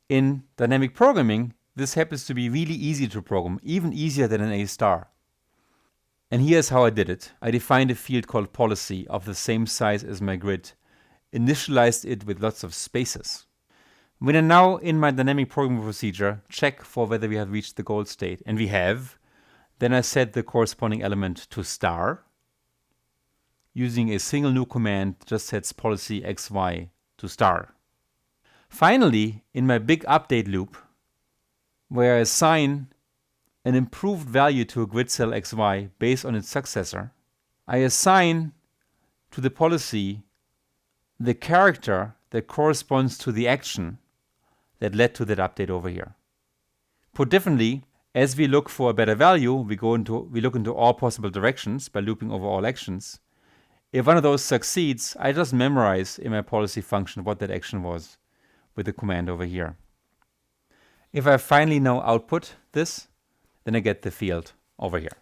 In dynamic programming, this happens to be really easy to program, even easier than an A star. And here's how I did it. I defined a field called policy of the same size as my grid, initialized it with lots of spaces. When I now, in my dynamic programming procedure, check for whether we have reached the goal state, and we have, then I set the corresponding element to star. Using a single new command just sets policy xy to star. Finally, in my big update loop, where I assign an improved value to a grid cell xy based on its successor, I assign to the policy the character that corresponds to the action that led to that update over here. Put differently, as we look for a better value, we look into all possible directions by looping over all actions. If one of those succeeds, I just memorize in my policy function what that action was with the command over here. If I finally now output this, then I get the field over here.